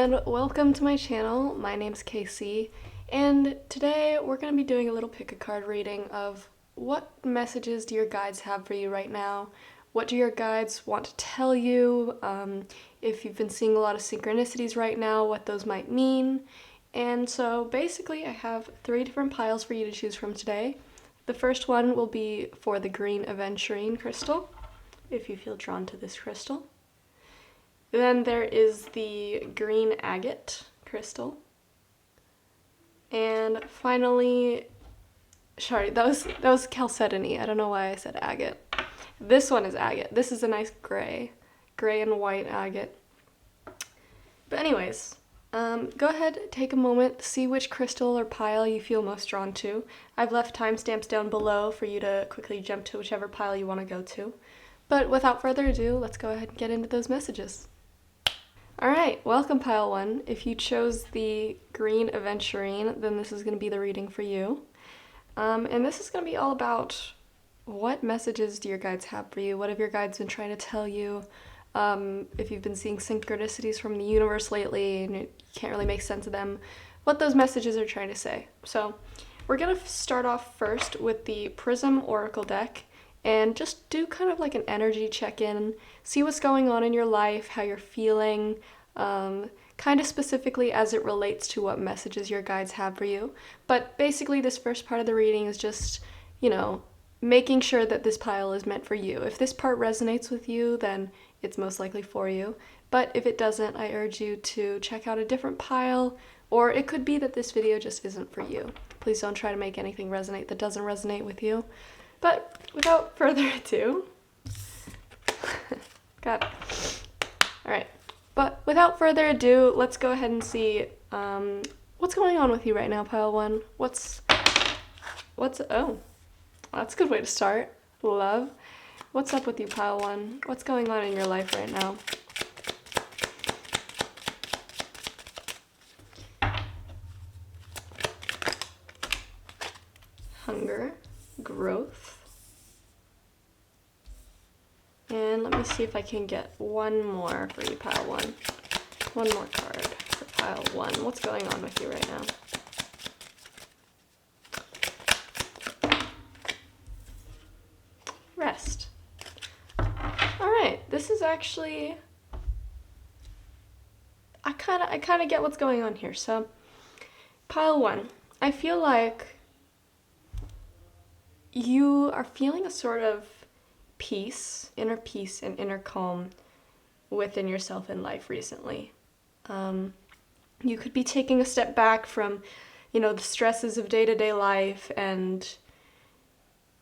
and welcome to my channel. My name's Casey, and today we're going to be doing a little pick-a-card reading of what messages do your guides have for you right now? What do your guides want to tell you? If you've been seeing a lot of synchronicities right now, what those might mean. And so basically I have 3 different piles for you to choose from today. The first one will be for the green aventurine crystal, if you feel drawn to this crystal. Then there is the green agate crystal. And finally, sorry, that was chalcedony. I don't know why I said agate. This one is agate. This is a nice gray and white agate. But anyways, go ahead, take a moment, see which crystal or pile you feel most drawn to. I've left timestamps down below for you to quickly jump to whichever pile you want to go to. But without further ado, let's go ahead and get into those messages. Alright, welcome pile 1. If you chose the green aventurine, then this is going to be the reading for you. And this is going to be all about what messages do your guides have for you? What have your guides been trying to tell you? If you've been seeing synchronicities from the universe lately and you can't really make sense of them, what those messages are trying to say. So we're going to start off first with the Prism Oracle deck and just do kind of like an energy check-in, see what's going on in your life, how you're feeling, kind of specifically as it relates to what messages your guides have for you. But basically this first part of the reading is just, making sure that this pile is meant for you. If this part resonates with you, then it's most likely for you. But if it doesn't, I urge you to check out a different pile, or it could be that this video just isn't for you. Please don't try to make anything resonate that doesn't resonate with you. But without further ado, got it. Alright, but without further ado, let's go ahead and see what's going on with you right now, pile 1. Oh, that's a good way to start. Love. What's up with you, pile 1? What's going on in your life right now? Hunger, growth. And let me see if I can get one more for you, pile 1. One more card for pile 1. What's going on with you right now? Rest. Alright, this is actually... I kind of get what's going on here. So, pile 1. I feel like you are feeling a sort of peace and inner calm within yourself in life recently. You could be taking a step back from, the stresses of day-to-day life and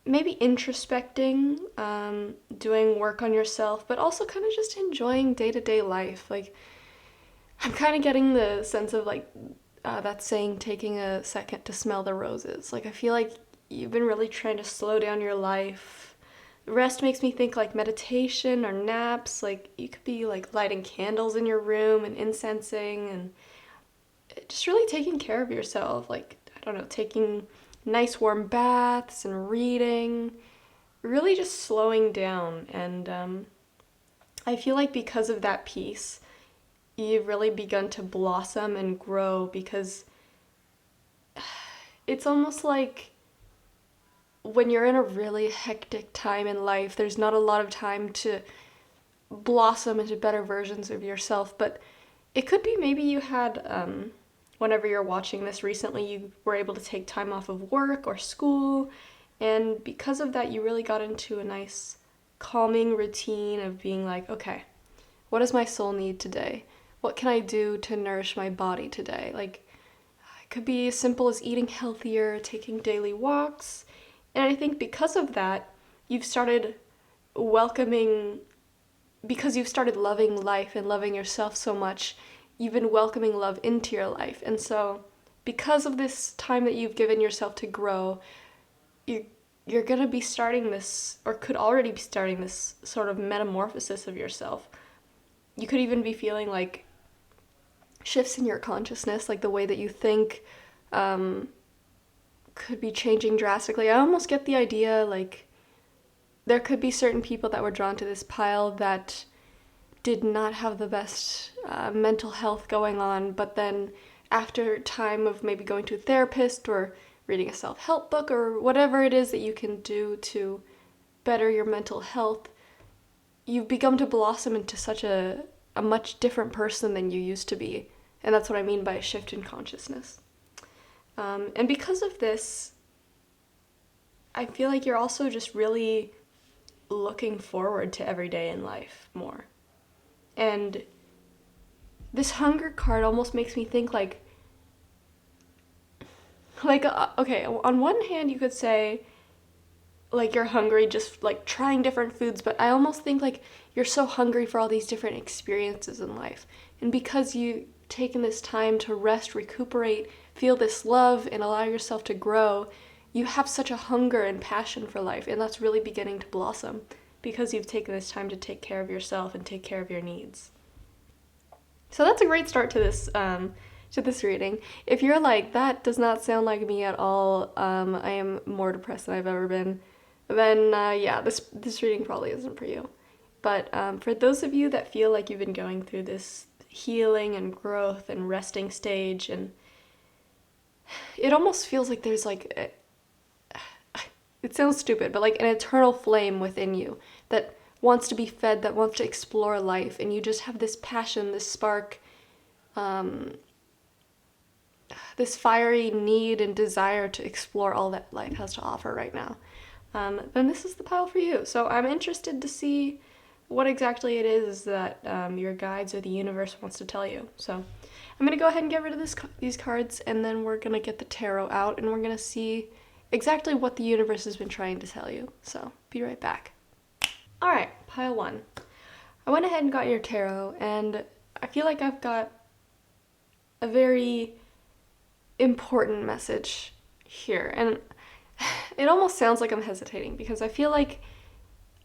maybe introspecting, doing work on yourself, but also kind of just enjoying day-to-day life. Like, I'm kind of getting the sense of that saying, taking a second to smell the roses. Like, I feel like you've been really trying to slow down your life. Rest makes me think like meditation or naps. Like, you could be like lighting candles in your room and incensing and just really taking care of yourself. Like, I don't know, taking nice warm baths and reading, really just slowing down. And I feel like because of that peace, you've really begun to blossom and grow, because it's almost like when you're in a really hectic time in life, there's not a lot of time to blossom into better versions of yourself. But it could be maybe you had, whenever you're watching this recently, you were able to take time off of work or school, and because of that, you really got into a nice calming routine of being like, okay, what does my soul need today? What can I do to nourish my body today? Like, it could be as simple as eating healthier, taking daily walks. And I think because of that, you've started because you've started loving life and loving yourself so much, you've been welcoming love into your life. And so because of this time that you've given yourself to grow, you're going to be starting this, or could already be starting this sort of metamorphosis of yourself. You could even be feeling like shifts in your consciousness, like the way that you think could be changing drastically. I almost get the idea like there could be certain people that were drawn to this pile that did not have the best mental health going on, but then after time of maybe going to a therapist or reading a self-help book or whatever it is that you can do to better your mental health, you've begun to blossom into such a much different person than you used to be. And that's what I mean by a shift in consciousness. And because of this, I feel like you're also just really looking forward to every day in life more. And this hunger card almost makes me think okay, on one hand you could say like you're hungry just like trying different foods, but I almost think like you're so hungry for all these different experiences in life. And because you've taken this time to rest, recuperate, feel this love, and allow yourself to grow, you have such a hunger and passion for life, and that's really beginning to blossom because you've taken this time to take care of yourself and take care of your needs. So that's a great start to this reading. If you're like, that does not sound like me at all, I am more depressed than I've ever been, then yeah, this reading probably isn't for you. But for those of you that feel like you've been going through this healing and growth and resting stage, and it almost feels like there's like it sounds stupid, but like an eternal flame within you that wants to be fed, that wants to explore life, and you just have this passion, this spark, this fiery need and desire to explore all that life has to offer right now, then this is the pile for you. So I'm interested to see what exactly it is that your guides or the universe wants to tell you. So I'm going to go ahead and get rid of these cards, and then we're going to get the tarot out, and we're going to see exactly what the universe has been trying to tell you. So be right back. Alright, pile 1. I went ahead and got your tarot, and I feel like I've got a very important message here. And it almost sounds like I'm hesitating because I feel like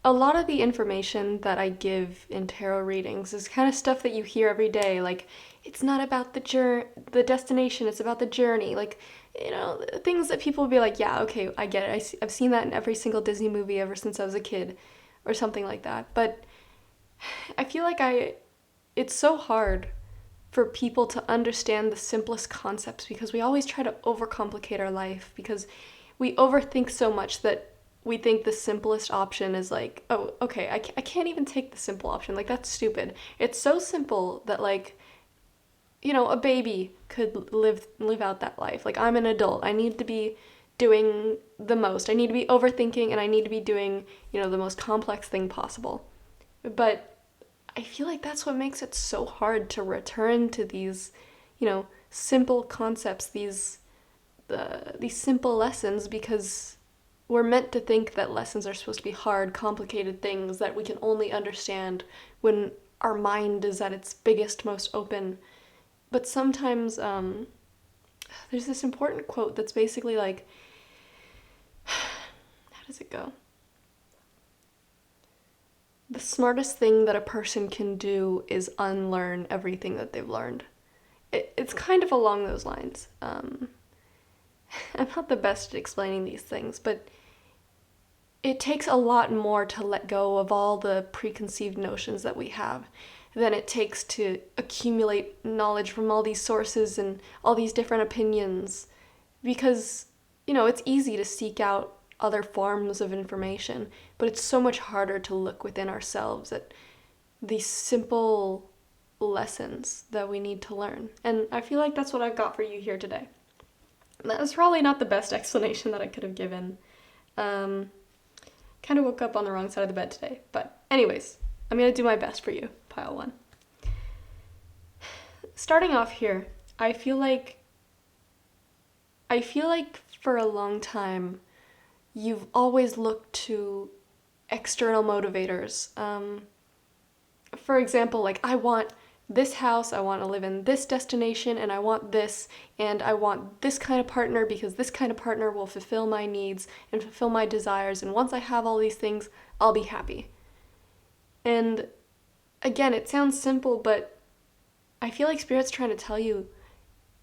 a lot of the information that I give in tarot readings is kind of stuff that you hear every day. Like, it's not about the destination, it's about the journey. Like, you know, things that people will be like, yeah, okay, I get it. I've seen that in every single Disney movie ever since I was a kid, or something like that. But I feel like it's so hard for people to understand the simplest concepts because we always try to overcomplicate our life because we overthink so much that we think the simplest option is like, oh, okay, I can't even take the simple option. Like, that's stupid. It's so simple that, like, you know, a baby could live out that life. Like, I'm an adult. I need to be doing the most. I need to be overthinking, and I need to be doing, you know, the most complex thing possible. But I feel like that's what makes it so hard to return to these, you know, simple concepts, these simple lessons, because we're meant to think that lessons are supposed to be hard, complicated things that we can only understand when our mind is at its biggest, most open. But sometimes there's this important quote that's basically like, how does it go? The smartest thing that a person can do is unlearn everything that they've learned. It's kind of along those lines. I'm not the best at explaining these things, but it takes a lot more to let go of all the preconceived notions that we have than it takes to accumulate knowledge from all these sources and all these different opinions. Because, you know, it's easy to seek out other forms of information, but it's so much harder to look within ourselves at these simple lessons that we need to learn. And I feel like that's what I've got for you here today. That's probably not the best explanation that I could have given. Kind of woke up on the wrong side of the bed today. But anyways, I'm going to do my best for you, pile 1. Starting off here, I feel like for a long time, you've always looked to external motivators. For example, like, I want this house, I want to live in this destination, and I want this kind of partner because this kind of partner will fulfill my needs and fulfill my desires, and once I have all these things, I'll be happy. And again, it sounds simple, but I feel like Spirit's trying to tell you,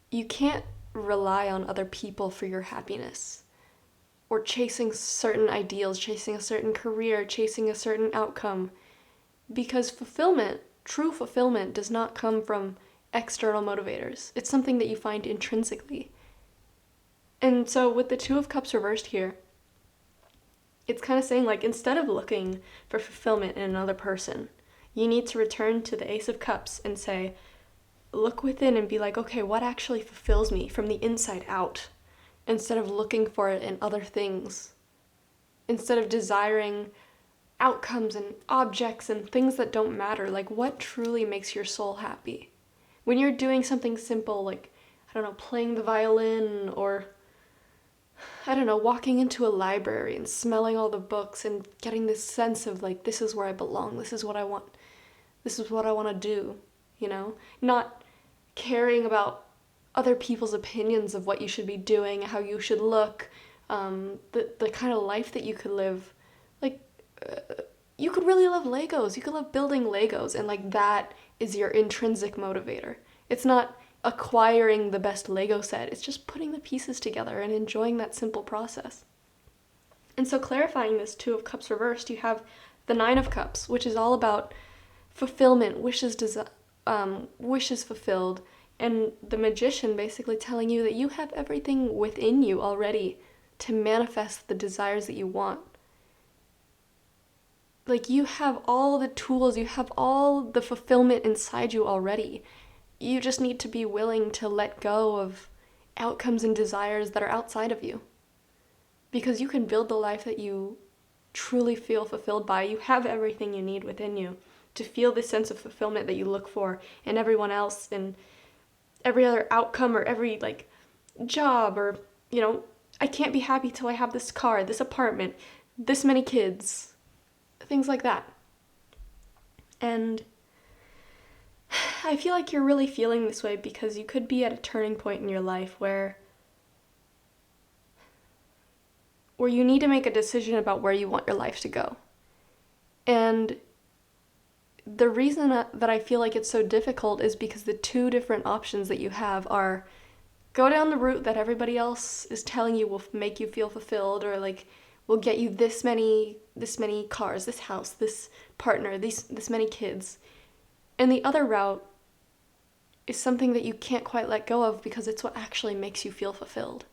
you can't rely on other people for your happiness, or chasing certain ideals, chasing a certain career, chasing a certain outcome, because fulfillment true fulfillment does not come from external motivators. It's something that you find intrinsically. And so with the Two of Cups reversed here, it's kind of saying, like, instead of looking for fulfillment in another person, you need to return to the Ace of Cups and say, look within and be like, okay, what actually fulfills me from the inside out? Instead of looking for it in other things. Instead of desiring outcomes and objects and things that don't matter, like, what truly makes your soul happy? When you're doing something simple, like, I don't know, playing the violin, or I don't know, walking into a library and smelling all the books and getting this sense of, like, this is where I belong, this is what I want to do, you know? Not caring about other people's opinions of what you should be doing, how you should look, the kind of life that you could live. Like, you could really love Legos. You could love building Legos, and, like, that is your intrinsic motivator. It's not acquiring the best Lego set. It's just putting the pieces together and enjoying that simple process. And so clarifying this Two of Cups reversed, you have the Nine of Cups, which is all about fulfillment, wishes fulfilled, and the Magician basically telling you that you have everything within you already to manifest the desires that you want. Like, you have all the tools, you have all the fulfillment inside you already. You just need to be willing to let go of outcomes and desires that are outside of you. Because you can build the life that you truly feel fulfilled by. You have everything you need within you to feel this sense of fulfillment that you look for in everyone else, and every other outcome, or every, like, job, or, you know, I can't be happy till I have this car, this apartment, this many kids, things like that. And I feel like you're really feeling this way because you could be at a turning point in your life where you need to make a decision about where you want your life to go. And the reason that I feel like it's so difficult is because the two different options that you have are go down the route that everybody else is telling you will make you feel fulfilled, or, like, will get you this many cars, this house, this partner, this many kids. And the other route is something that you can't quite let go of because it's what actually makes you feel fulfilled.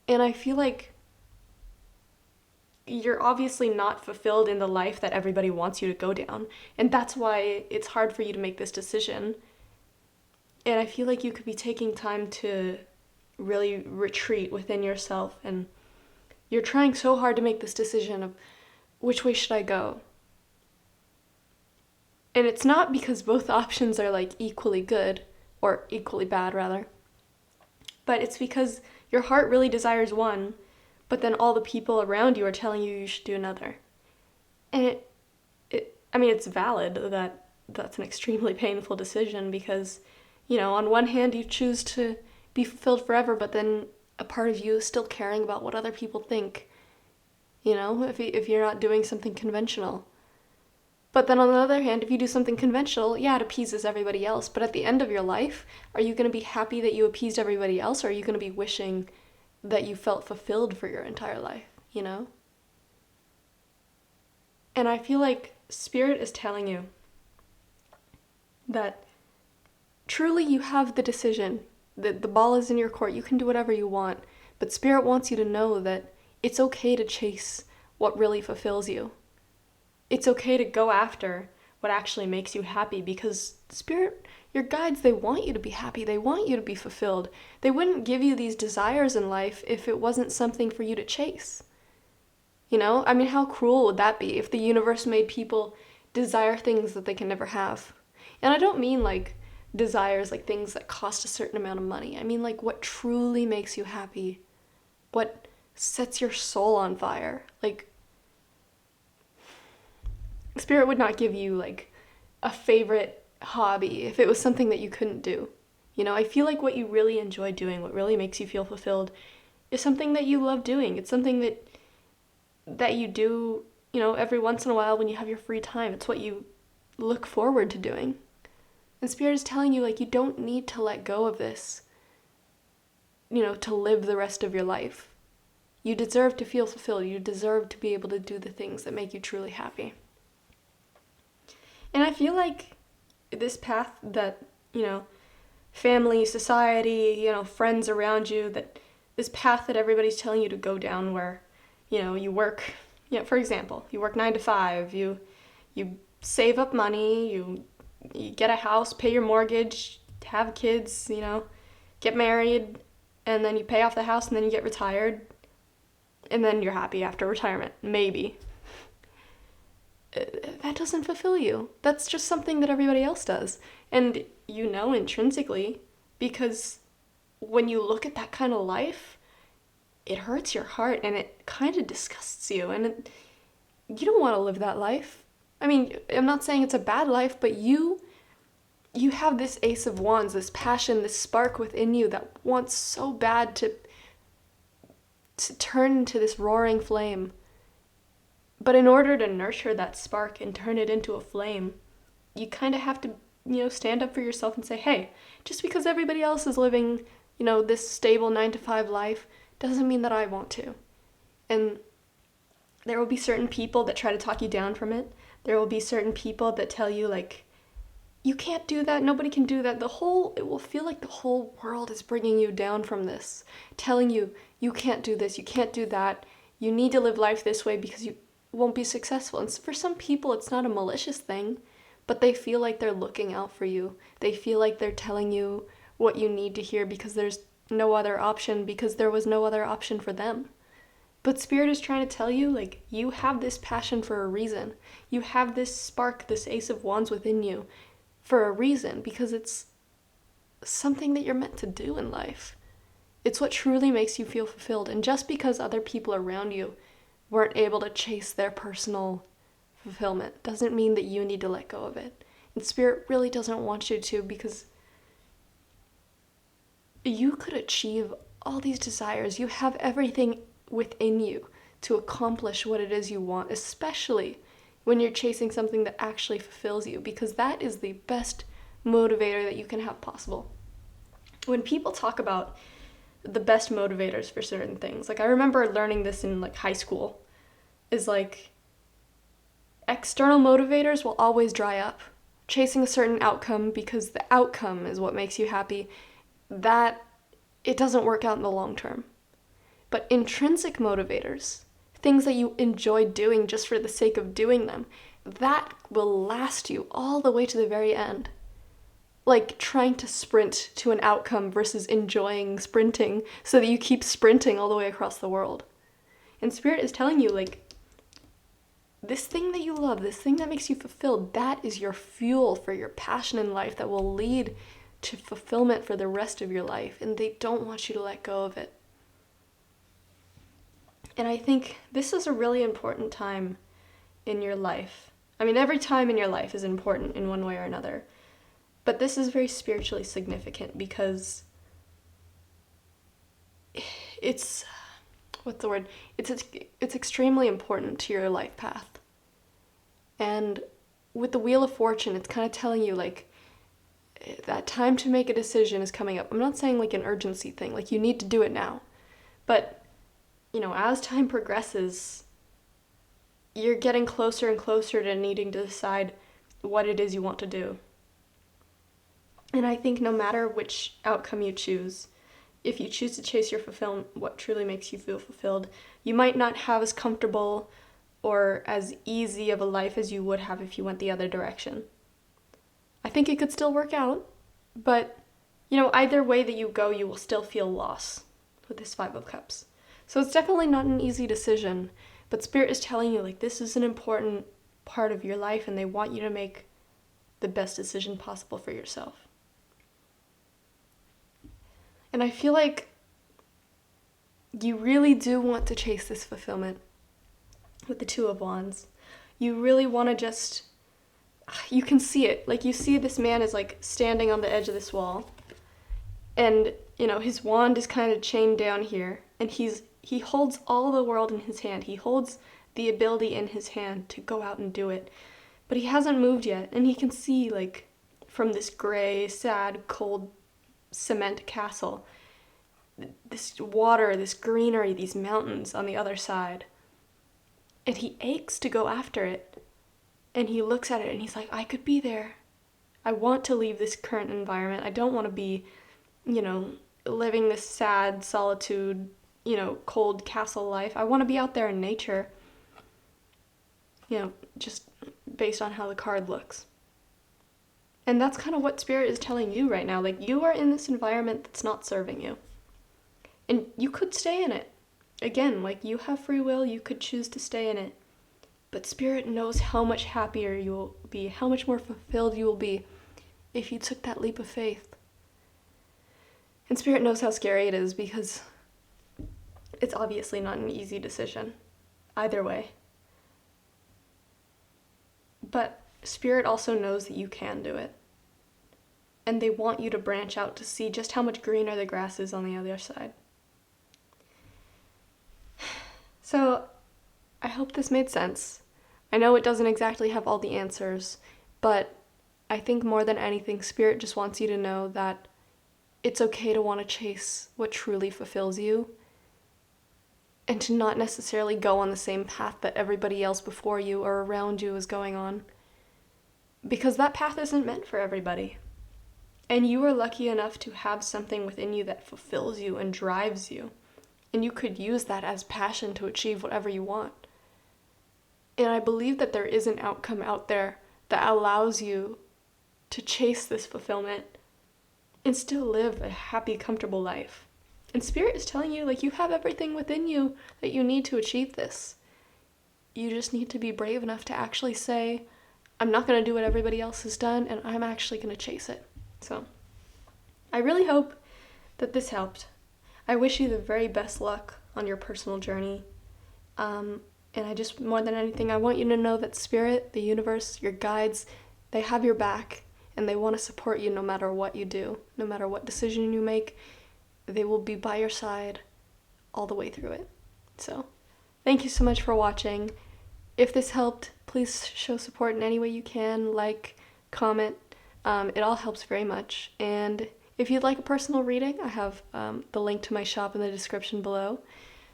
And I feel like you're obviously not fulfilled in the life that everybody wants you to go down. And that's why it's hard for you to make this decision. And I feel like you could be taking time to really retreat within yourself. And you're trying so hard to make this decision of which way should I go? And it's not because both options are, like, equally good, or equally bad, rather. But it's because your heart really desires one, but then all the people around you are telling you should do another. And it's valid that that's an extremely painful decision because, you know, on one hand you choose to be fulfilled forever, but then a part of you is still caring about what other people think, you know, if you're not doing something conventional. But then on the other hand, if you do something conventional, yeah, it appeases everybody else. But at the end of your life, are you going to be happy that you appeased everybody else, or are you going to be wishing that you felt fulfilled for your entire life, you know? And I feel like Spirit is telling you that truly you have the decision, that the ball is in your court, you can do whatever you want, but Spirit wants you to know that it's okay to chase what really fulfills you. It's okay to go after what actually makes you happy, because Spirit, your guides, they want you to be happy. They want you to be fulfilled. They wouldn't give you these desires in life if it wasn't something for you to chase. You know? I mean, how cruel would that be if the universe made people desire things that they can never have? And I don't mean, like, desires like things that cost a certain amount of money. I mean, like, what truly makes you happy. What sets your soul on fire. Like, Spirit would not give you, like, a favorite hobby if it was something that you couldn't do. You know, I feel like what you really enjoy doing, what really makes you feel fulfilled, is something that you love doing. It's something that you do, you know, every once in a while when you have your free time. It's what you look forward to doing. And Spirit is telling you, like, you don't need to let go of this, you know, to live the rest of your life. You deserve to feel fulfilled. You deserve to be able to do the things that make you truly happy. And I feel like this path that, family, society, friends around you, that this path that everybody's telling you to go down where, you work, for example, you work 9 to 5, you save up money, you get a house, pay your mortgage, have kids, get married, and then you pay off the house, and then you get retired, and then you're happy after retirement, maybe. That doesn't fulfill you. That's just something that everybody else does. And intrinsically, because when you look at that kind of life, it hurts your heart and it kind of disgusts you. And you don't want to live that life. I mean, I'm not saying it's a bad life, but you have this Ace of Wands, this passion, this spark within you that wants so bad to turn into this roaring flame. But in order to nurture that spark and turn it into a flame, you kind of have to, stand up for yourself and say, hey, just because everybody else is living, this stable 9 to 5 life doesn't mean that I want to. And there will be certain people that try to talk you down from it. There will be certain people that tell you, like, you can't do that, nobody can do that. It will feel like the whole world is bringing you down from this, telling you, you can't do this, you can't do that, you need to live life this way because you won't be successful. And for some people, it's not a malicious thing, but they feel like they're looking out for you. They feel like they're telling you what you need to hear because there's no other option, because there was no other option for them. But Spirit is trying to tell you, like, you have this passion for a reason. You have this spark, this Ace of Wands within you for a reason, because it's something that you're meant to do in life. It's what truly makes you feel fulfilled. And just because other people around you weren't able to chase their personal fulfillment doesn't mean that you need to let go of it. And Spirit really doesn't want you to, because you could achieve all these desires. You have everything within you to accomplish what it is you want, especially when you're chasing something that actually fulfills you, because that is the best motivator that you can have possible. When people talk about the best motivators for certain things, like I remember learning this in like high school, is like external motivators will always dry up. Chasing a certain outcome because the outcome is what makes you happy, that it doesn't work out in the long term. But intrinsic motivators, things that you enjoy doing just for the sake of doing them, that will last you all the way to the very end. Like trying to sprint to an outcome versus enjoying sprinting so that you keep sprinting all the way across the world. And Spirit is telling you, like, this thing that you love, this thing that makes you fulfilled, that is your fuel for your passion in life that will lead to fulfillment for the rest of your life. And they don't want you to let go of it. And I think this is a really important time in your life. I mean, every time in your life is important in one way or another. But this is very spiritually significant because it's extremely important to your life path. And with the Wheel of Fortune, it's kind of telling you, like, that time to make a decision is coming up. I'm not saying like an urgency thing, like you need to do it now. But, as time progresses, you're getting closer and closer to needing to decide what it is you want to do. And I think no matter which outcome you choose, if you choose to chase your fulfillment, what truly makes you feel fulfilled, you might not have as comfortable or as easy of a life as you would have if you went the other direction. I think it could still work out, but, either way that you go, you will still feel loss with this 5 of Cups. So it's definitely not an easy decision, but Spirit is telling you, like, this is an important part of your life, and they want you to make the best decision possible for yourself. And I feel like you really do want to chase this fulfillment with the 2 of Wands. You really want to you can see it. Like, you see this man is, like, standing on the edge of this wall. And, his wand is kind of chained down here. And he holds all the world in his hand. He holds the ability in his hand to go out and do it. But he hasn't moved yet. And he can see, like, from this gray, sad, cold cement castle, this water, this greenery, these mountains on the other side. And he aches to go after it. And he looks at it and he's like, I could be there. I want to leave this current environment. I don't want to be, living this sad solitude, cold castle life. I want to be out there in nature. Just based on how the card looks. And that's kind of what Spirit is telling you right now. Like, you are in this environment that's not serving you. And you could stay in it. Again, like, you have free will, you could choose to stay in it. But Spirit knows how much happier you will be, how much more fulfilled you will be if you took that leap of faith. And Spirit knows how scary it is because it's obviously not an easy decision, either way. But Spirit also knows that you can do it. And they want you to branch out to see just how much greener the grass is on the other side. So, I hope this made sense. I know it doesn't exactly have all the answers, but I think more than anything, Spirit just wants you to know that it's okay to want to chase what truly fulfills you, and to not necessarily go on the same path that everybody else before you or around you is going on. Because that path isn't meant for everybody. And you are lucky enough to have something within you that fulfills you and drives you. And you could use that as passion to achieve whatever you want. And I believe that there is an outcome out there that allows you to chase this fulfillment and still live a happy, comfortable life. And Spirit is telling you, like, you have everything within you that you need to achieve this. You just need to be brave enough to actually say, I'm not going to do what everybody else has done, and I'm actually going to chase it. So, I really hope that this helped. I wish you the very best luck on your personal journey. And I just, more than anything, I want you to know that Spirit, the universe, your guides, they have your back, and they want to support you no matter what you do, no matter what decision you make. They will be by your side all the way through it. So, thank you so much for watching. If this helped, please show support in any way you can, like, comment. It all helps very much. And if you'd like a personal reading, I have the link to my shop in the description below.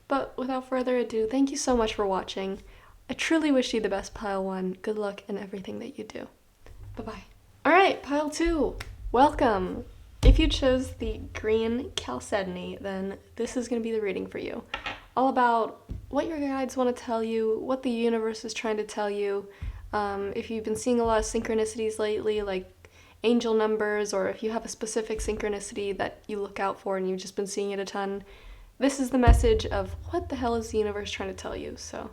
But without further ado, thank you so much for watching. I truly wish you the best, Pile 1. Good luck in everything that you do. Bye-bye. Alright, Pile 2. Welcome. If you chose the green chalcedony, then this is going to be the reading for you. All about what your guides want to tell you, what the universe is trying to tell you. If you've been seeing a lot of synchronicities lately, like angel numbers, or if you have a specific synchronicity that you look out for and you've just been seeing it a ton, this is the message of what the hell is the universe trying to tell you. So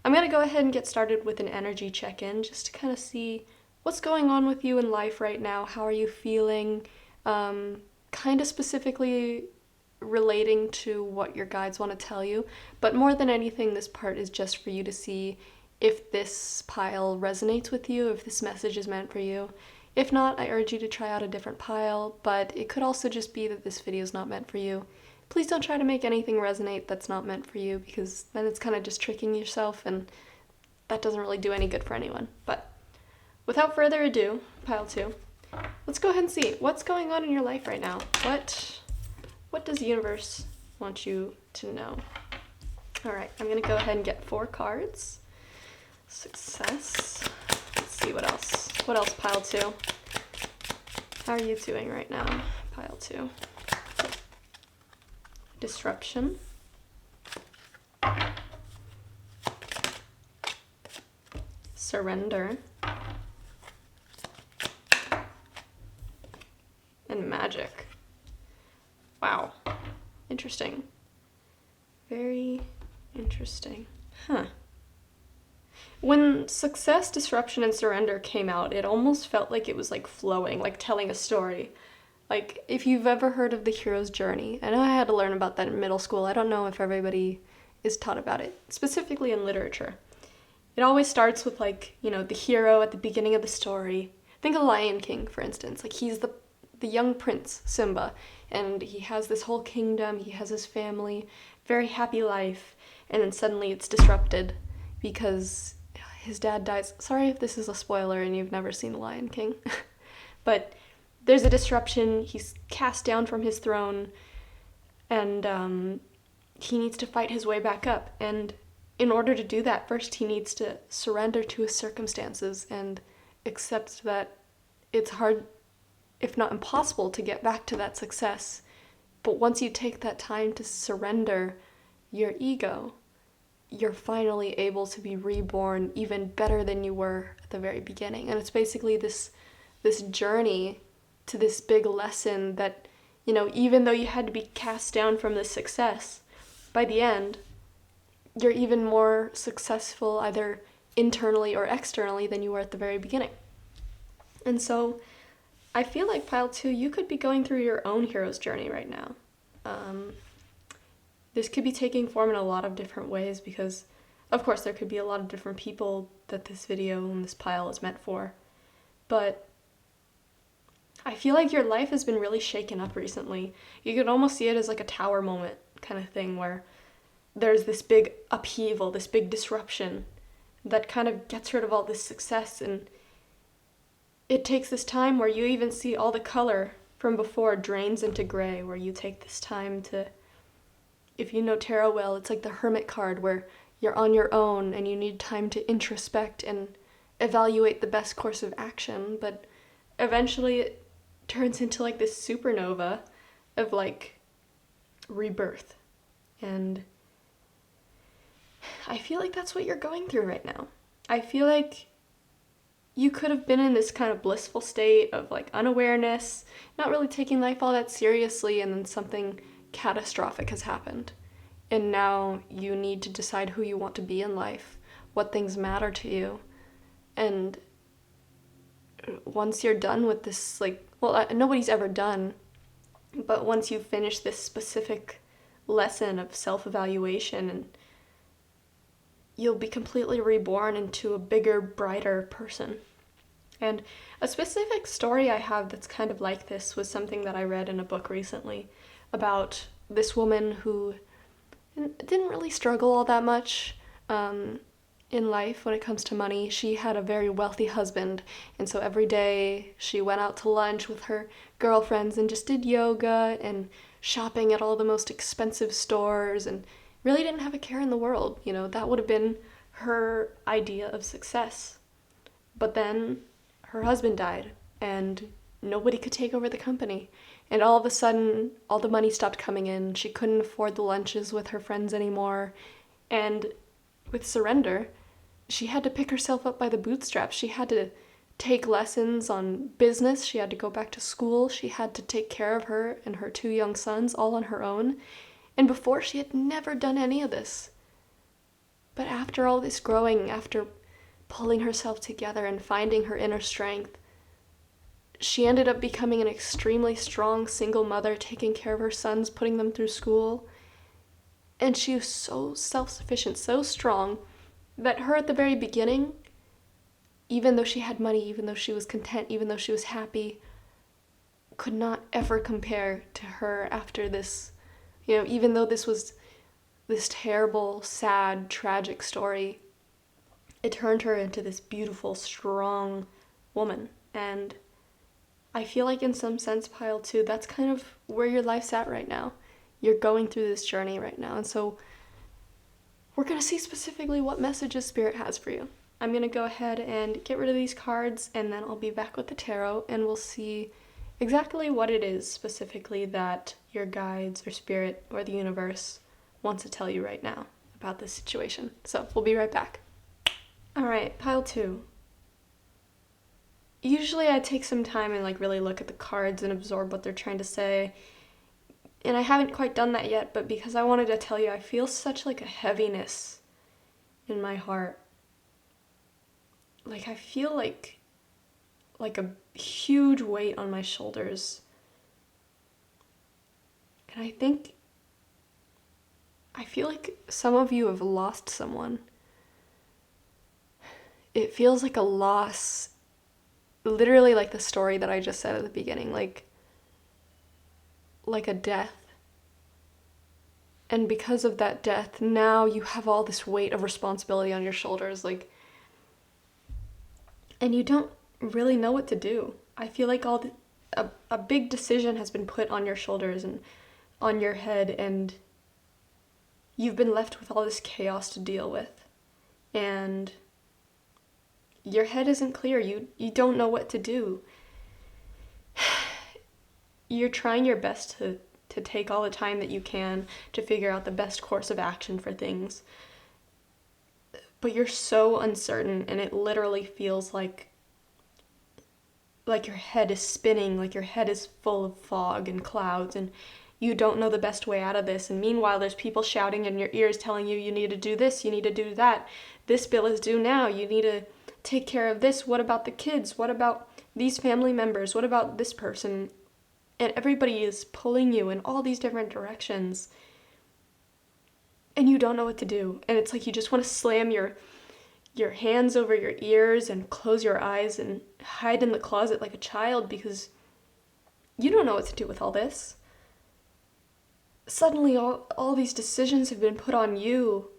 I'm going to go ahead and get started with an energy check-in just to kind of see what's going on with you in life right now. How are you feeling? Kind of specifically relating to what your guides want to tell you. But more than anything, this part is just for you to see if this pile resonates with you, if this message is meant for you. If not, I urge you to try out a different pile, but it could also just be that this video is not meant for you. Please don't try to make anything resonate that's not meant for you, because then it's kind of just tricking yourself, and that doesn't really do any good for anyone. But without further ado, pile 2, let's go ahead and see what's going on in your life right now. What does the universe want you to know? All right, I'm gonna go ahead and get 4 cards. Success. Let's see what else. What else, pile 2? How are you doing right now, pile 2? Disruption. Surrender. And magic. Wow. Interesting. Very interesting. Huh. When Success, Disruption, and Surrender came out, it almost felt like it was like flowing, like telling a story. Like, if you've ever heard of the hero's journey, I know I had to learn about that in middle school. I don't know if everybody is taught about it, specifically in literature. It always starts with, like, the hero at the beginning of the story. Think of Lion King, for instance. Like, he's the young prince, Simba, and he has this whole kingdom, he has his family, very happy life, and then suddenly it's disrupted because his dad dies. Sorry if this is a spoiler and you've never seen The Lion King, but there's a disruption, he's cast down from his throne, and he needs to fight his way back up, and in order to do that, first he needs to surrender to his circumstances and accept that it's hard, if not impossible, to get back to that success. But once you take that time to surrender your ego, you're finally able to be reborn even better than you were at the very beginning. And it's basically this journey to this big lesson that, even though you had to be cast down from this success, by the end, you're even more successful either internally or externally than you were at the very beginning. And so I feel like Pile 2, you could be going through your own hero's journey right now. This could be taking form in a lot of different ways because, of course, there could be a lot of different people that this video and this pile is meant for. But I feel like your life has been really shaken up recently. You could almost see it as like a tower moment kind of thing where there's this big upheaval, this big disruption that kind of gets rid of all this success, and it takes this time where you even see all the color from before drains into gray, where you take this time to, if you know tarot well, it's like the Hermit card where you're on your own and you need time to introspect and evaluate the best course of action, but eventually it turns into like this supernova of like rebirth. And I feel like that's what you're going through right now. I feel like you could have been in this kind of blissful state of like unawareness, not really taking life all that seriously, and then something catastrophic has happened. And now you need to decide who you want to be in life, what things matter to you. And once you're done with this, nobody's ever done, but once you finish this specific lesson of self-evaluation, and you'll be completely reborn into a bigger, brighter person. And a specific story I have that's kind of like this was something that I read in a book recently about this woman who didn't really struggle all that much in life when it comes to money. She had a very wealthy husband, and so every day she went out to lunch with her girlfriends and just did yoga and shopping at all the most expensive stores and really didn't have a care in the world. That would have been her idea of success. But then her husband died, and nobody could take over the company. And all of a sudden, all the money stopped coming in. She couldn't afford the lunches with her friends anymore. And with surrender, she had to pick herself up by the bootstraps. She had to take lessons on business. She had to go back to school. She had to take care of her and her 2 young sons all on her own. And before, she had never done any of this. But after all this growing, after pulling herself together and finding her inner strength, she ended up becoming an extremely strong single mother, taking care of her sons, putting them through school. And she was so self-sufficient, so strong, that her at the very beginning, even though she had money, even though she was content, even though she was happy, could not ever compare to her after this. Even though this was this terrible, sad, tragic story, it turned her into this beautiful, strong woman. And I feel like in some sense, Pile 2, that's kind of where your life's at right now. You're going through this journey right now. And so we're going to see specifically what messages Spirit has for you. I'm going to go ahead and get rid of these cards, and then I'll be back with the tarot, and we'll see exactly what it is specifically that your guides or Spirit or the universe wants to tell you right now about this situation. So we'll be right back. All right, Pile 2. Usually I take some time and really look at the cards and absorb what they're trying to say. And I haven't quite done that yet, but because I wanted to tell you, I feel such a heaviness in my heart. I feel like a huge weight on my shoulders. And I feel like some of you have lost someone. It feels like a loss, literally like the story that I just said at the beginning, like a death. And because of that death, now you have all this weight of responsibility on your shoulders, and you don't really know what to do. I feel like a big decision has been put on your shoulders and on your head, and you've been left with all this chaos to deal with. And your head isn't clear. You don't know what to do. You're trying your best to take all the time that you can to figure out the best course of action for things. But you're so uncertain, and it literally feels like your head is spinning, like your head is full of fog and clouds, and you don't know the best way out of this. And meanwhile, there's people shouting in your ears telling you, you need to do this, you need to do that. This bill is due now. You need to take care of this. What about the kids? What about these family members? What about this person? And everybody is pulling you in all these different directions. And you don't know what to do. And it's like you just want to slam your hands over your ears and close your eyes and hide in the closet like a child, because you don't know what to do with all this. Suddenly all these decisions have been put on you,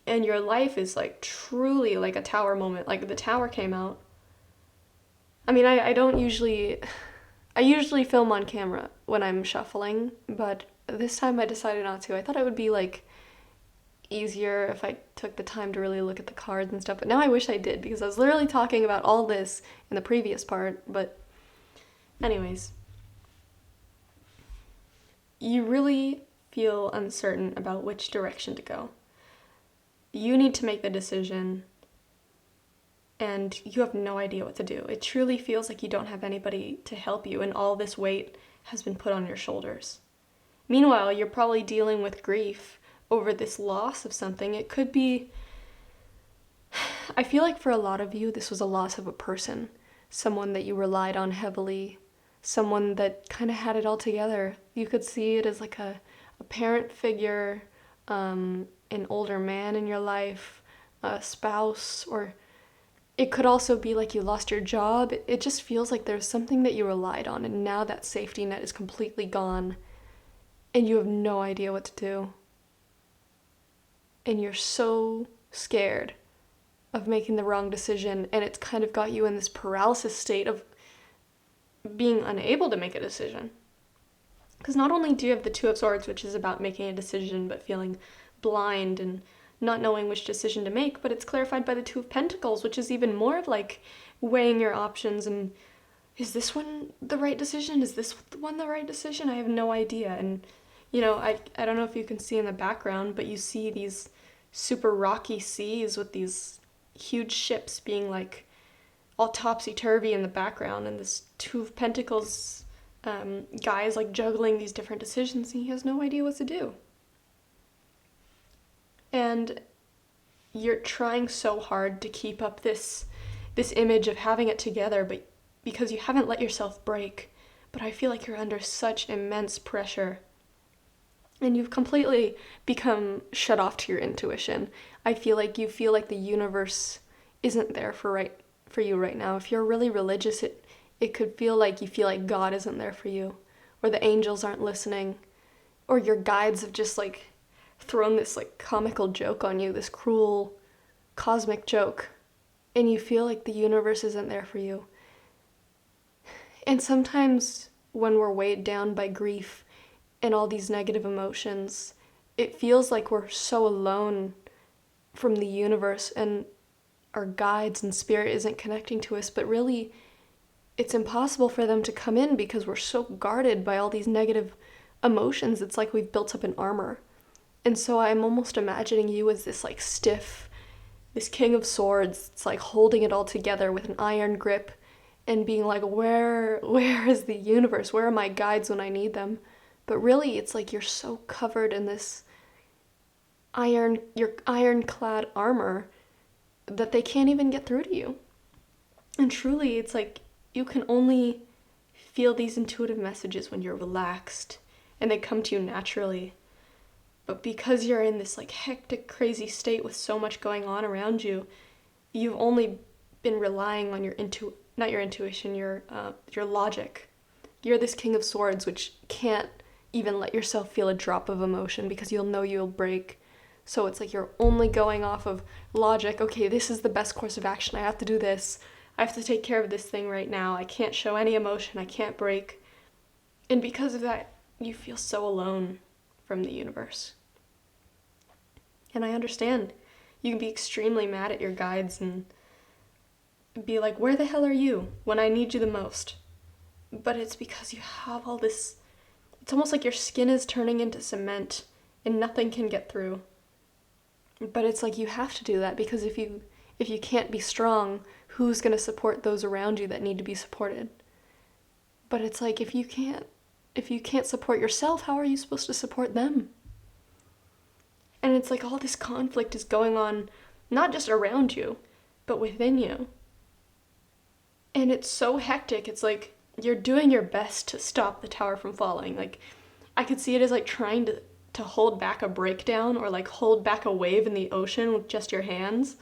and your life is like truly like a tower moment, like the tower came out. I mean, I usually film on camera when I'm shuffling, but this time I decided not to. I thought it would be like easier if I took the time to really look at the cards and stuff, but now I wish I did, because I was literally talking about all this in the previous part. But anyways, you really feel uncertain about which direction to go. You need to make the decision, and you have no idea what to do. It truly feels like you don't have anybody to help you, and all this weight has been put on your shoulders. Meanwhile, you're probably dealing with grief over this loss of something. It could be, I feel like for a lot of you, this was a loss of a person, someone that you relied on heavily, someone that kind of had it all together. You could see it as like a parent figure, an older man in your life, a spouse, or it could also be like you lost your job. It just feels like there's something that you relied on, and now that safety net is completely gone, and you have no idea what to do. And you're so scared of making the wrong decision, and it's kind of got you in this paralysis state of being unable to make a decision. Because not only do you have the Two of Swords, which is about making a decision but feeling blind and not knowing which decision to make, but it's clarified by the Two of Pentacles, which is even more of like weighing your options and, is this one the right decision? Is this one the right decision? I have no idea. And you know, I don't know if you can see in the background, but you see these super rocky seas with these huge ships being like all topsy-turvy in the background, and this Two of Pentacles guy is like juggling these different decisions, and he has no idea what to do. And you're trying so hard to keep up this image of having it together, but because you haven't let yourself break. But I feel like you're under such immense pressure, and you've completely become shut off to your intuition. I feel like you feel like the universe isn't there for you right now. If you're really religious, it could feel like God isn't there for you, or the angels aren't listening, or your guides have just like thrown this like comical joke on you, this cruel cosmic joke, and you feel like the universe isn't there for you. And sometimes when we're weighed down by grief and all these negative emotions, it feels like we're so alone from the universe, and our guides and spirit isn't connecting to us, but really it's impossible for them to come in because we're so guarded by all these negative emotions. It's like we've built up an armor. And so I'm almost imagining you as this like stiff, this King of Swords. It's like holding it all together with an iron grip and being like, where is the universe? Where are my guides when I need them? But really, it's like you're so covered in this your ironclad armor that they can't even get through to you. And truly, it's like you can only feel these intuitive messages when you're relaxed and they come to you naturally. But because you're in this like hectic, crazy state with so much going on around you, you've only been relying on your not your intuition, your logic. You're this King of Swords, which can't even let yourself feel a drop of emotion because you'll know you'll break. So it's like you're only going off of logic. Okay, this is the best course of action. I have to do this. I have to take care of this thing right now. I can't show any emotion. I can't break. And because of that, you feel so alone from the universe. And I understand. You can be extremely mad at your guides and be like, where the hell are you when I need you the most? But it's because you have all this, it's almost like your skin is turning into cement and nothing can get through. But it's like you have to do that because if you can't be strong, who's going to support those around you that need to be supported? But it's like if you can't support yourself, how are you supposed to support them? And it's like all this conflict is going on not just around you, but within you. And it's so hectic. It's like you're doing your best to stop the tower from falling. Like I could see it as like trying to hold back a breakdown or like hold back a wave in the ocean with just your hands.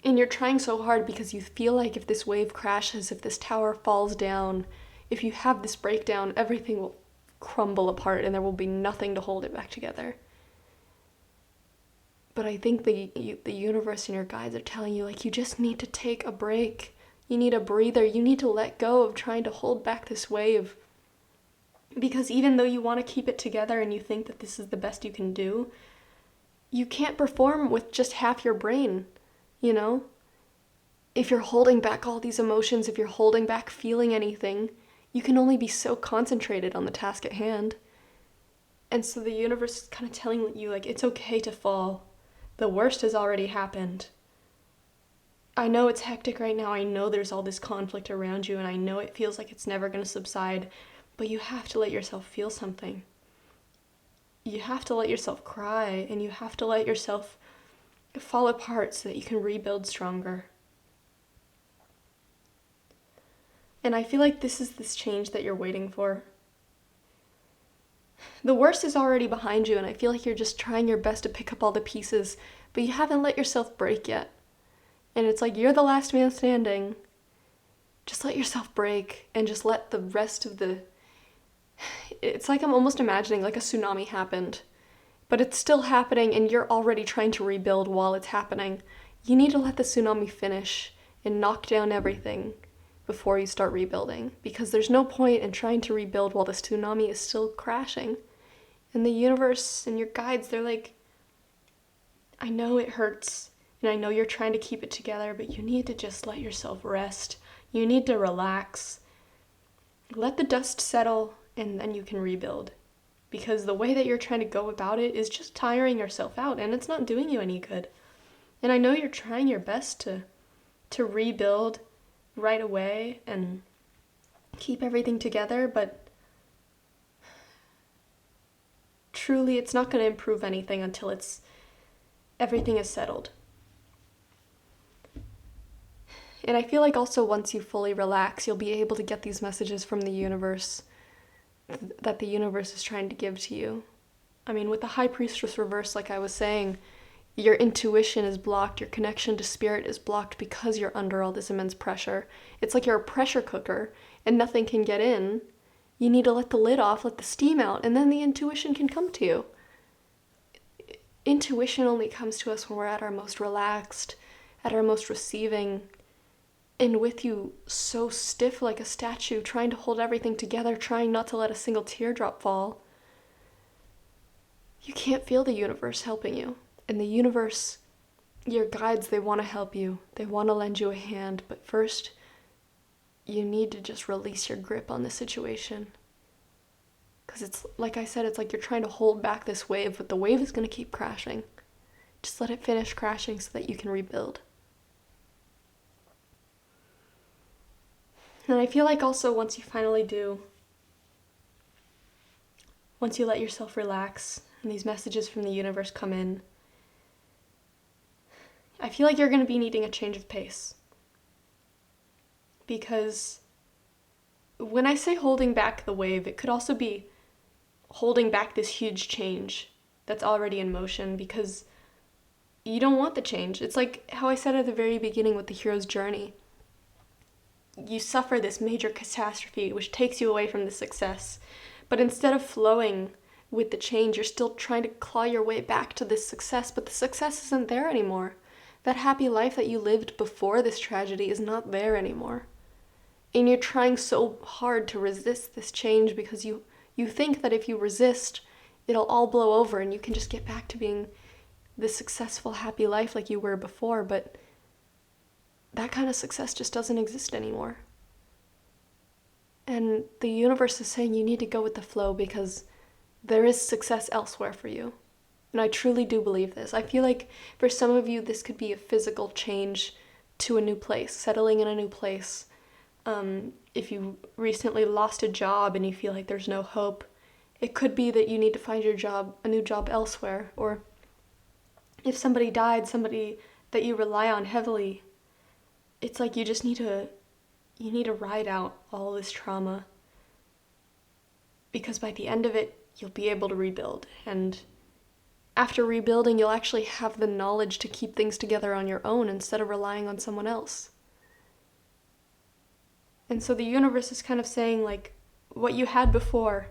And you're trying so hard because you feel like if this wave crashes, if this tower falls down, if you have this breakdown, everything will crumble apart and there will be nothing to hold it back together. But I think the universe and your guides are telling you, like, you just need to take a break. You need a breather. You need to let go of trying to hold back this wave. Because even though you want to keep it together and you think that this is the best you can do, you can't perform with just half your brain, you know? If you're holding back all these emotions, if you're holding back feeling anything, you can only be so concentrated on the task at hand. And so the universe is kind of telling you, like, it's okay to fall. The worst has already happened. I know it's hectic right now. I know there's all this conflict around you, and I know it feels like it's never going to subside, but you have to let yourself feel something. You have to let yourself cry, and you have to let yourself fall apart so that you can rebuild stronger. And I feel like this is this change that you're waiting for. The worst is already behind you, and I feel like you're just trying your best to pick up all the pieces, but you haven't let yourself break yet. And it's like you're the last man standing. Just let yourself break, and just let the rest of the... It's like I'm almost imagining like a tsunami happened, but it's still happening, and you're already trying to rebuild while it's happening. You need to let the tsunami finish and knock down everything before you start rebuilding, because there's no point in trying to rebuild while the tsunami is still crashing. And the universe and your guides, they're like, I know it hurts, and I know you're trying to keep it together, but you need to just let yourself rest. You need to relax. Let the dust settle, and then you can rebuild. Because the way that you're trying to go about it is just tiring yourself out, and it's not doing you any good. And I know you're trying your best to rebuild right away and keep everything together, but truly it's not going to improve anything until everything is settled. And I feel like also once you fully relax, you'll be able to get these messages from the universe that the universe is trying to give to you. I mean, with the High Priestess reverse, like I was saying, your intuition is blocked, your connection to spirit is blocked because you're under all this immense pressure. It's like you're a pressure cooker and nothing can get in. You need to let the lid off, let the steam out, and then the intuition can come to you. Intuition only comes to us when we're at our most relaxed, at our most receiving, and with you so stiff like a statue, trying to hold everything together, trying not to let a single teardrop fall. You can't feel the universe helping you. And the universe, your guides, they want to help you. They want to lend you a hand. But first, you need to just release your grip on the situation. Because it's, like I said, it's like you're trying to hold back this wave, but the wave is going to keep crashing. Just let it finish crashing so that you can rebuild. And I feel like also once you finally do, once you let yourself relax and these messages from the universe come in, I feel like you're going to be needing a change of pace. Because when I say holding back the wave, it could also be holding back this huge change that's already in motion, because you don't want the change. It's like how I said at the very beginning with the hero's journey. You suffer this major catastrophe which takes you away from the success, but instead of flowing with the change, you're still trying to claw your way back to this success, but the success isn't there anymore. That happy life that you lived before this tragedy is not there anymore. And you're trying so hard to resist this change because you think that if you resist, it'll all blow over and you can just get back to being this successful, happy life like you were before, but that kind of success just doesn't exist anymore. And the universe is saying you need to go with the flow because there is success elsewhere for you. And I truly do believe this. I feel like for some of you, this could be a physical change to a new place, settling in a new place. If you recently lost a job and you feel like there's no hope, it could be that you need to find a new job elsewhere. Or if somebody died, somebody that you rely on heavily, it's like you need to ride out all this trauma. Because by the end of it, you'll be able to rebuild. And after rebuilding, you'll actually have the knowledge to keep things together on your own instead of relying on someone else. And so the universe is kind of saying, like, what you had before,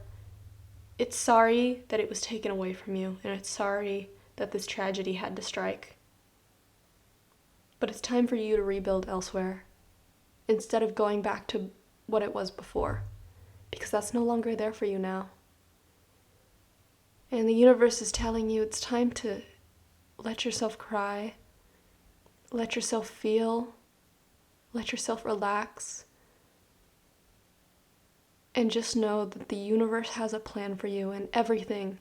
it's sorry that it was taken away from you, and it's sorry that this tragedy had to strike. But it's time for you to rebuild elsewhere, instead of going back to what it was before, because that's no longer there for you now. And the universe is telling you it's time to let yourself cry, let yourself feel, let yourself relax, and just know that the universe has a plan for you, and everything,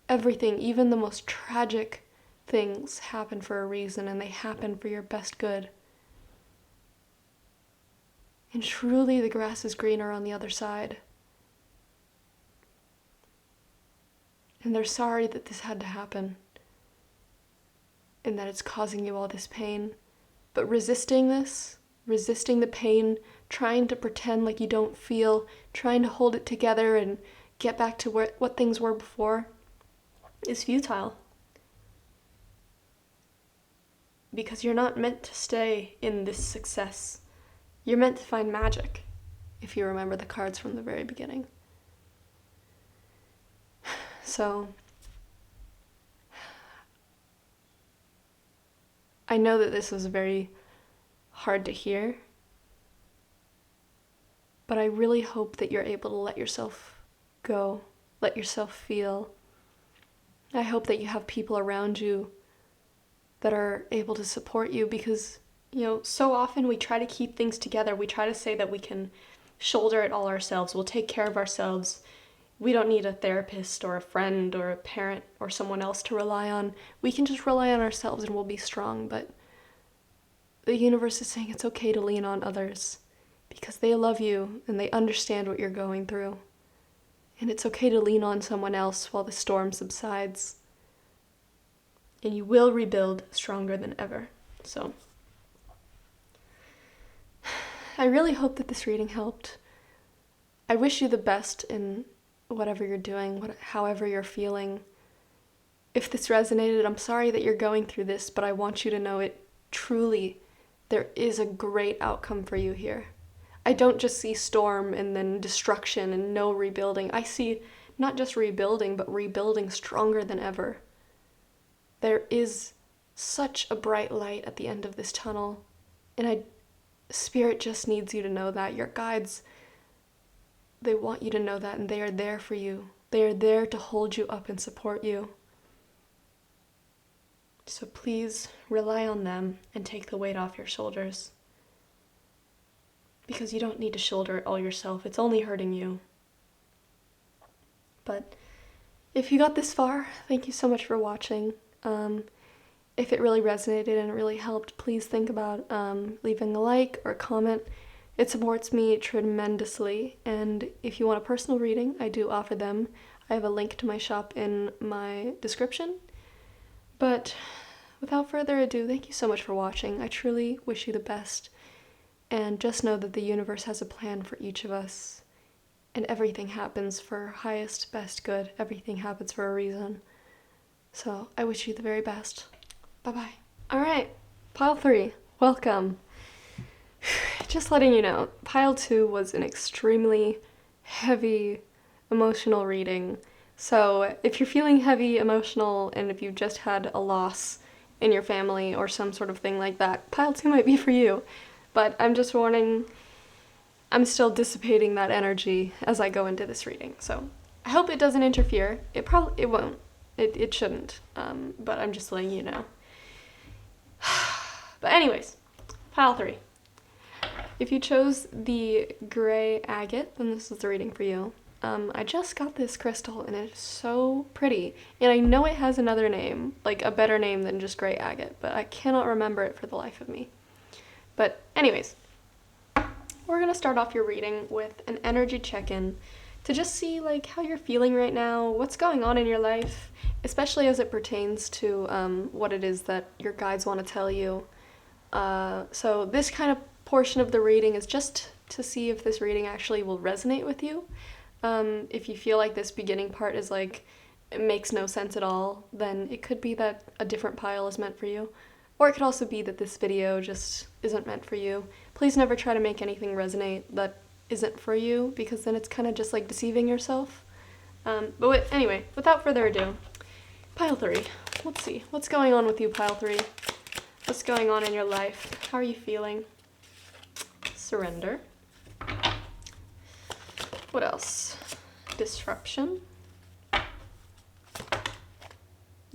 even the most tragic things happen for a reason, and they happen for your best good. And truly the grass is greener on the other side. And they're sorry that this had to happen, and that it's causing you all this pain. But resisting the pain, trying to pretend like you don't feel, trying to hold it together and get back to what things were before, is futile. Because you're not meant to stay in this success. You're meant to find magic, if you remember the cards from the very beginning. So, I know that this was very hard to hear, but I really hope that you're able to let yourself go, let yourself feel. I hope that you have people around you that are able to support you, because, so often we try to keep things together. We try to say that we can shoulder it all ourselves. We'll take care of ourselves. We don't need a therapist or a friend or a parent or someone else to rely on. We can just rely on ourselves and we'll be strong. But the universe is saying it's okay to lean on others because they love you and they understand what you're going through. And it's okay to lean on someone else while the storm subsides. And you will rebuild stronger than ever. So, I really hope that this reading helped. I wish you the best in whatever you're doing, however you're feeling. If this resonated, I'm sorry that you're going through this, but I want you to know there is a great outcome for you here. I don't just see storm and then destruction and no rebuilding. I see not just rebuilding, but rebuilding stronger than ever. There is such a bright light at the end of this tunnel, and Spirit just needs you to know that. Your guides, they want you to know that, and they are there for you. They are there to hold you up and support you. So please rely on them and take the weight off your shoulders. Because you don't need to shoulder it all yourself. It's only hurting you. But if you got this far, thank you so much for watching. If it really resonated and it really helped, please think about leaving a like or a comment. It supports me tremendously, and if you want a personal reading, I do offer them. I have a link to my shop in my description. But without further ado, thank you so much for watching. I truly wish you the best, and just know that the universe has a plan for each of us, and everything happens for highest, best good. Everything happens for a reason. So I wish you the very best. Bye-bye. All right, pile 3, welcome. Just letting you know, pile 2 was an extremely heavy, emotional reading. So if you're feeling heavy, emotional, and if you've just had a loss in your family or some sort of thing like that, pile 2 might be for you. But I'm just warning, I'm still dissipating that energy as I go into this reading. So I hope it doesn't interfere. It won't. It shouldn't, but I'm just letting you know. But anyways, pile 3. If you chose the gray agate, then this is the reading for you. I just got this crystal and it's so pretty. And I know it has another name, like a better name than just gray agate, but I cannot remember it for the life of me. But anyways, we're gonna start off your reading with an energy check-in to just see like how you're feeling right now, what's going on in your life, especially as it pertains to what it is that your guides want to tell you. So this kind of portion of the reading is just to see if this reading actually will resonate with you. If you feel like this beginning part is like, it makes no sense at all, then it could be that a different pile is meant for you. Or it could also be that this video just isn't meant for you. Please never try to make anything resonate that isn't for you, because then it's kind of just like deceiving yourself. Anyway, without further ado, pile 3. Let's see, what's going on with you, pile 3? What's going on in your life? How are you feeling? Surrender. What else? Disruption.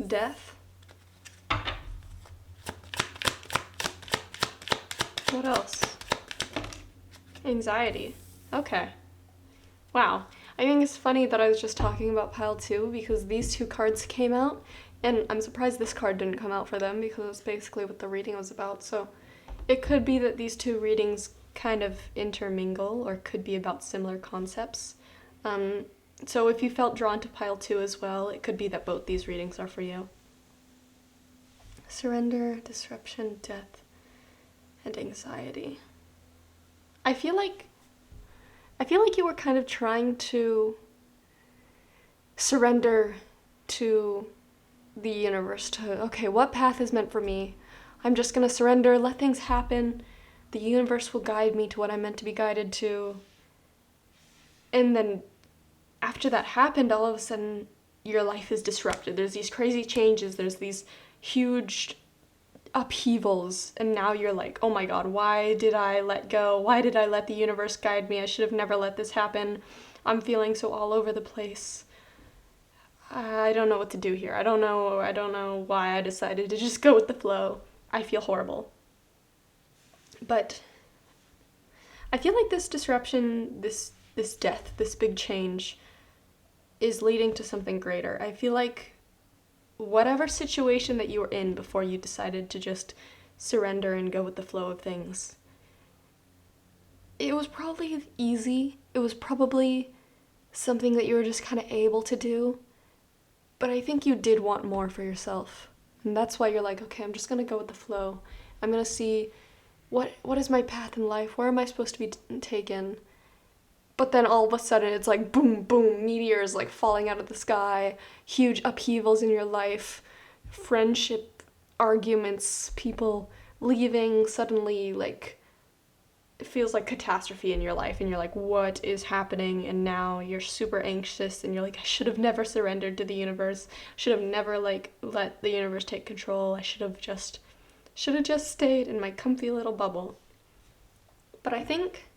Death. What else? Anxiety. Okay. Wow. I think it's funny that I was just talking about pile 2 because these 2 cards came out, and I'm surprised this card didn't come out for them because it's basically what the reading was about. So it could be that these 2 readings kind of intermingle or could be about similar concepts. So if you felt drawn to pile 2 as well, it could be that both these readings are for you. Surrender, disruption, death, and anxiety. I feel like you were kind of trying to surrender to the universe, to, okay, what path is meant for me? I'm just gonna surrender, let things happen. The universe will guide me to what I'm meant to be guided to. And then after that happened, all of a sudden your life is disrupted. There's these crazy changes, there's these huge upheavals, and now you're like, oh my god, why did I let go? Why did I let the universe guide me? I should have never let this happen. I'm feeling so all over the place. I don't know what to do here. I don't know why I decided to just go with the flow. I feel horrible. But I feel like this disruption, this death, this big change is leading to something greater. I feel like whatever situation that you were in before you decided to just surrender and go with the flow of things, it was probably easy. It was probably something that you were just kind of able to do. But I think you did want more for yourself. And that's why you're like, okay, I'm just going to go with the flow. I'm going to see what is my path in life? Where am I supposed to be taken? But then all of a sudden it's like boom, boom, meteors like falling out of the sky, huge upheavals in your life, friendship arguments, people leaving, suddenly like it feels like catastrophe in your life, and you're like, what is happening? And now you're super anxious and you're like, I should have never surrendered to the universe, should have never like let the universe take control, I should have just stayed in my comfy little bubble. But I think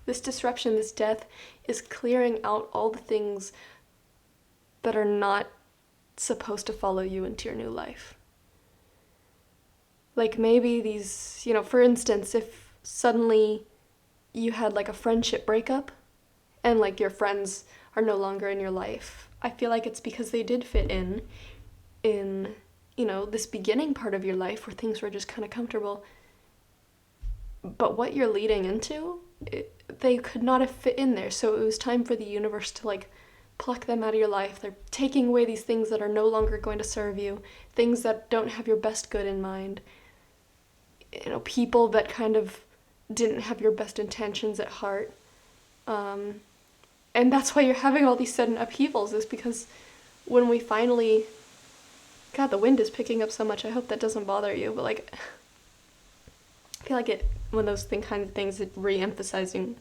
this disruption, this death, is clearing out all the things that are not supposed to follow you into your new life. Like maybe these, for instance, if suddenly you had like a friendship breakup and like your friends are no longer in your life, I feel like it's because they did fit in this beginning part of your life where things were just kind of comfortable. But what you're leading into, they could not have fit in there. So it was time for the universe to like pluck them out of your life. They're taking away these things that are no longer going to serve you, things that don't have your best good in mind. People that kind of didn't have your best intentions at heart. And that's why you're having all these sudden upheavals, is because when we finally... God, the wind is picking up so much. I hope that doesn't bother you, but like... I feel like one of those kind of things that re-emphasizing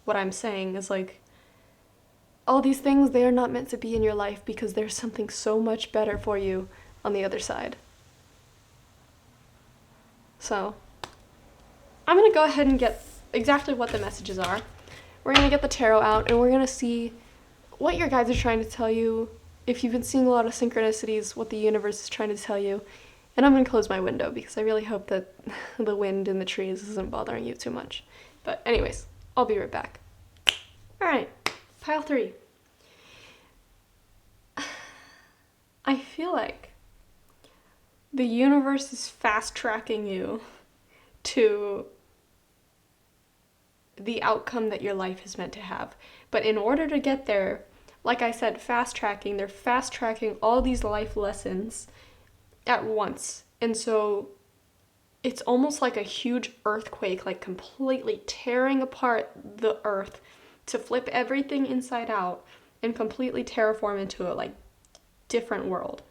what I'm saying is like, all these things, they are not meant to be in your life because there's something so much better for you on the other side. So, I'm going to go ahead and get exactly what the messages are. We're going to get the tarot out and we're going to see what your guides are trying to tell you, if you've been seeing a lot of synchronicities, what the universe is trying to tell you. And I'm going to close my window because I really hope that the wind in the trees isn't bothering you too much. But anyways, I'll be right back. All right, pile 3. I feel like the universe is fast-tracking you to the outcome that your life is meant to have. But in order to get there, like I said, they're fast-tracking all these life lessons at once. And so it's almost like a huge earthquake, like completely tearing apart the earth to flip everything inside out and completely terraform into a like different world.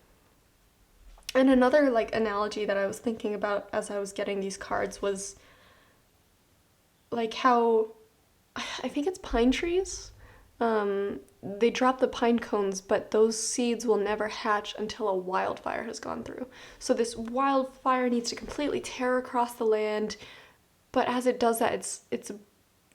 And another like analogy that I was thinking about as I was getting these cards was like how I think it's pine trees. They drop the pine cones, but those seeds will never hatch until a wildfire has gone through. So this wildfire needs to completely tear across the land, but as it does that, it's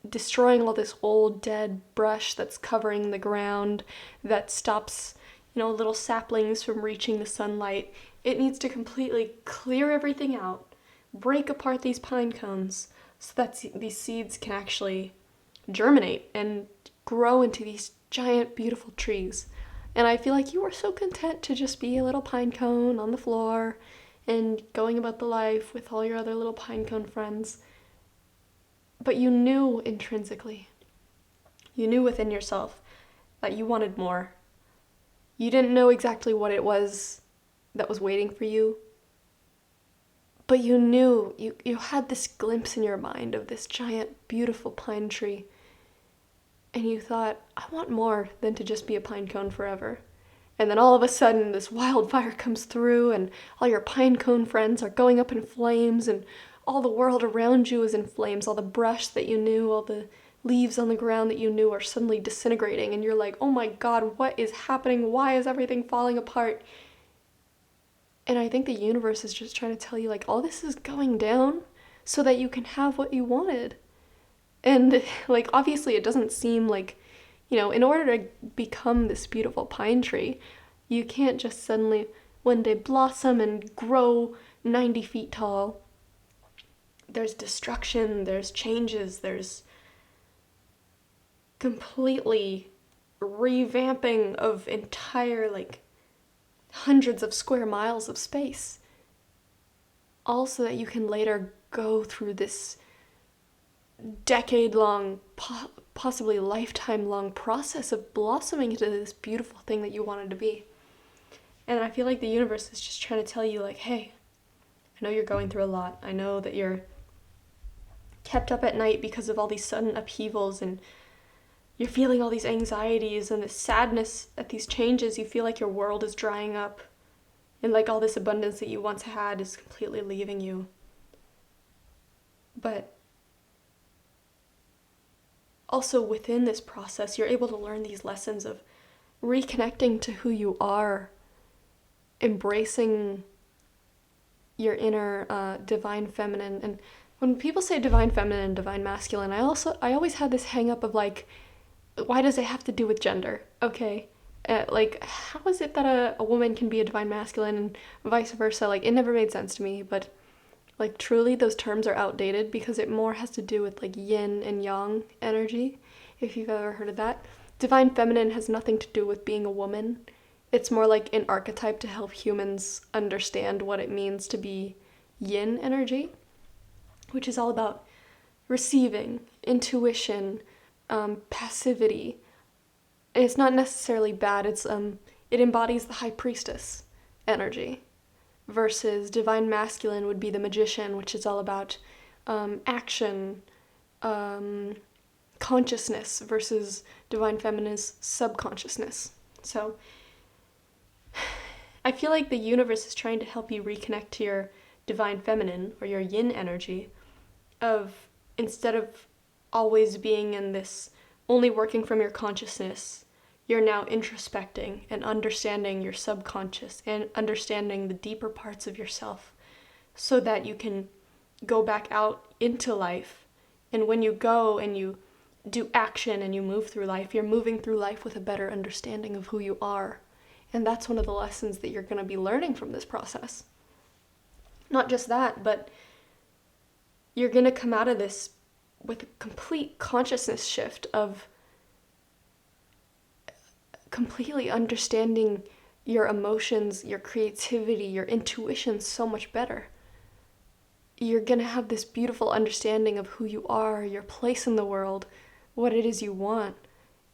destroying all this old dead brush that's covering the ground that stops, little saplings from reaching the sunlight. It needs to completely clear everything out, break apart these pine cones so that these seeds can actually germinate and grow into these giant, beautiful trees. And I feel like you were so content to just be a little pine cone on the floor and going about the life with all your other little pine cone friends. But you knew intrinsically, you knew within yourself that you wanted more. You didn't know exactly what it was that was waiting for you, but you knew, you had this glimpse in your mind of this giant, beautiful pine tree. And you thought, I want more than to just be a pine cone forever. And then all of a sudden, this wildfire comes through, and all your pine cone friends are going up in flames, and all the world around you is in flames. All the brush that you knew, all the leaves on the ground that you knew are suddenly disintegrating. And you're like, oh my God, what is happening? Why is everything falling apart? And I think the universe is just trying to tell you, like, all this is going down so that you can have what you wanted. And, like, obviously it doesn't seem like, in order to become this beautiful pine tree, you can't just suddenly one day blossom and grow 90 feet tall. There's destruction, there's changes, there's completely revamping of entire, like, hundreds of square miles of space. All so that you can later go through this decade-long, possibly lifetime-long process of blossoming into this beautiful thing that you wanted to be. And I feel like the universe is just trying to tell you, like, hey, I know you're going through a lot. I know that you're kept up at night because of all these sudden upheavals, and you're feeling all these anxieties and this sadness at these changes. You feel like your world is drying up, and like all this abundance that you once had is completely leaving you. But also within this process, you're able to learn these lessons of reconnecting to who you are, embracing your inner divine feminine. And when people say divine feminine, divine masculine, I always had this hang up of like, why does it have to do with gender? Okay, like, how is it that a woman can be a divine masculine and vice versa? Like, it never made sense to me. But like, truly, those terms are outdated because it more has to do with, like, yin and yang energy, if you've ever heard of that. Divine feminine has nothing to do with being a woman. It's more like an archetype to help humans understand what it means to be yin energy, which is all about receiving, intuition, passivity. And it's not necessarily bad. It embodies the high priestess energy. Versus divine masculine would be the magician, which is all about action, consciousness, versus divine feminine's subconsciousness. So I feel like the universe is trying to help you reconnect to your divine feminine or your yin energy of, instead of always being in this only working from your consciousness, you're now introspecting and understanding your subconscious and understanding the deeper parts of yourself so that you can go back out into life. And when you go and you do action and you move through life, you're moving through life with a better understanding of who you are And that's one of the lessons that you're going to be learning from this process. Not just that, but you're going to come out of this with a complete consciousness shift of completely understanding your emotions, your creativity, your intuition so much better. You're going to have this beautiful understanding of who you are, your place in the world, what it is you want.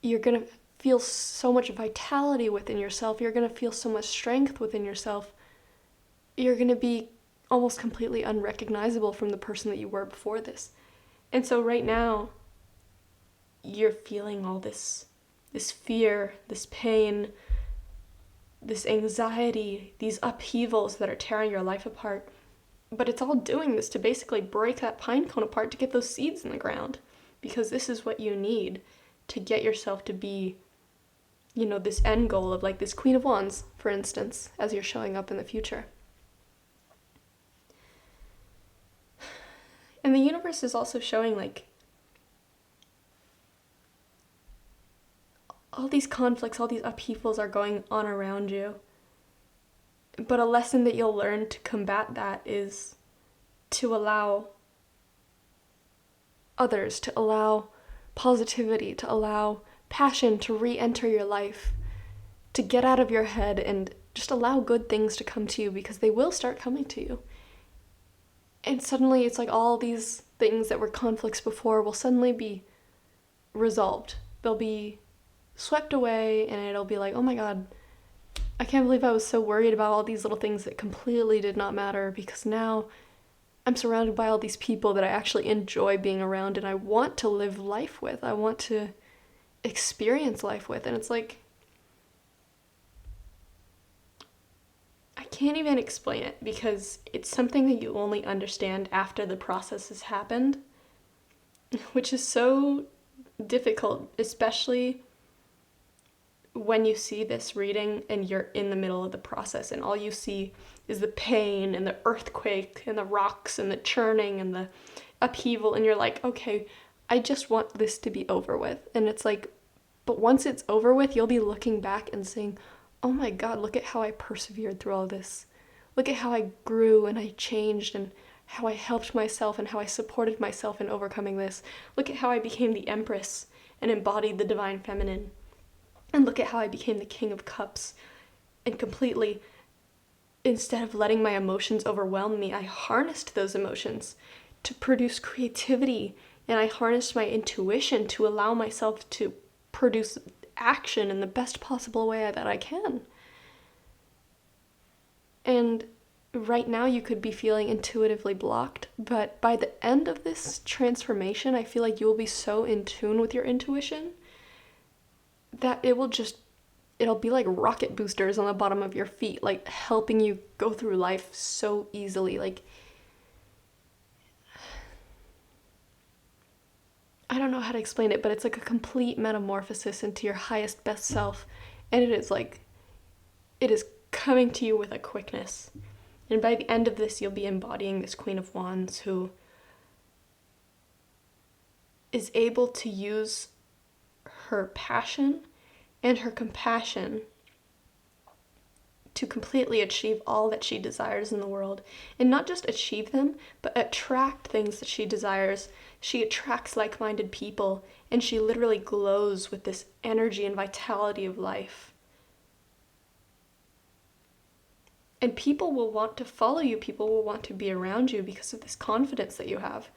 You're going to feel so much vitality within yourself. You're going to feel so much strength within yourself. You're going to be almost completely unrecognizable from the person that you were before this. And so right now, you're feeling all this fear, this pain, this anxiety, these upheavals that are tearing your life apart. But it's all doing this to basically break that pine cone apart to get those seeds in the ground. Because this is what you need to get yourself to be, this end goal of like this Queen of Wands, for instance, as you're showing up in the future. And the universe is also showing like all these conflicts, all these upheavals are going on around you. But a lesson that you'll learn to combat that is to allow others, to allow positivity, to allow passion to re-enter your life, to get out of your head and just allow good things to come to you, because they will start coming to you. And suddenly it's like all these things that were conflicts before will suddenly be resolved. They'll be swept away, and it'll be like, oh my God, I can't believe I was so worried about all these little things that completely did not matter, because now I'm surrounded by all these people that I actually enjoy being around and I want to live life with. I want to experience life with. And it's like, I can't even explain it, because it's something that you only understand after the process has happened, which is so difficult, especially when you see this reading and you're in the middle of the process and all you see is the pain and the earthquake and the rocks and the churning and the upheaval, and you're like, okay, I just want this to be over with. And it's like, but once it's over with, you'll be looking back and saying, oh my God, look at how I persevered through all this. Look at how I grew and I changed, and how I helped myself and how I supported myself in overcoming this. Look at how I became the Empress and embodied the Divine Feminine. And look at how I became the King of Cups, and completely, instead of letting my emotions overwhelm me, I harnessed those emotions to produce creativity, and I harnessed my intuition to allow myself to produce action in the best possible way that I can. And right now you could be feeling intuitively blocked, but by the end of this transformation, I feel like you will be so in tune with your intuition that it'll be like rocket boosters on the bottom of your feet, like helping you go through life so easily. Like, I don't know how to explain it, but it's like a complete metamorphosis into your highest, best self. And it is coming to you with a quickness. And by the end of this, you'll be embodying this Queen of Wands who is able to use her passion and her compassion to completely achieve all that she desires in the world. And not just achieve them, but attract things that she desires. She attracts like-minded people, and she literally glows with this energy and vitality of life. And people will want to follow you. People will want to be around you because of this confidence that you have.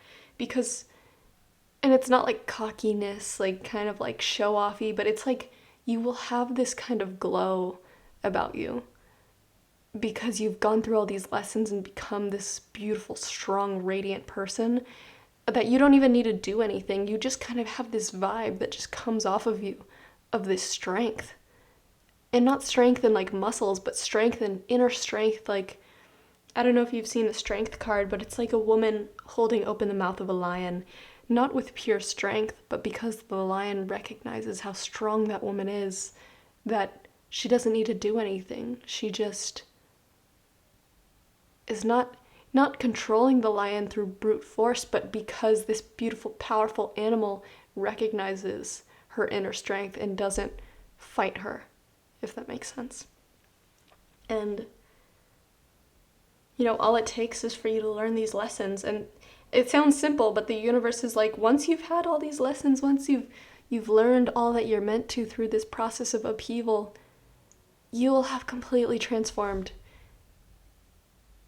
And it's not like cockiness, like kind of like show-offy, but it's like you will have this kind of glow about you because you've gone through all these lessons and become this beautiful, strong, radiant person that you don't even need to do anything. You just kind of have this vibe that just comes off of you, of this strength. And not strength in like muscles, but strength and inner strength. Like, I don't know if you've seen the strength card, but it's like a woman holding open the mouth of a lion. Not with pure strength, but because the lion recognizes how strong that woman is, that she doesn't need to do anything. She just is not controlling the lion through brute force, but because this beautiful, powerful animal recognizes her inner strength and doesn't fight her, if that makes sense. And, you know, all it takes is for you to learn these lessons. And it sounds simple, but the universe is like, once you've had all these lessons, once you've learned all that you're meant to through this process of upheaval, you will have completely transformed.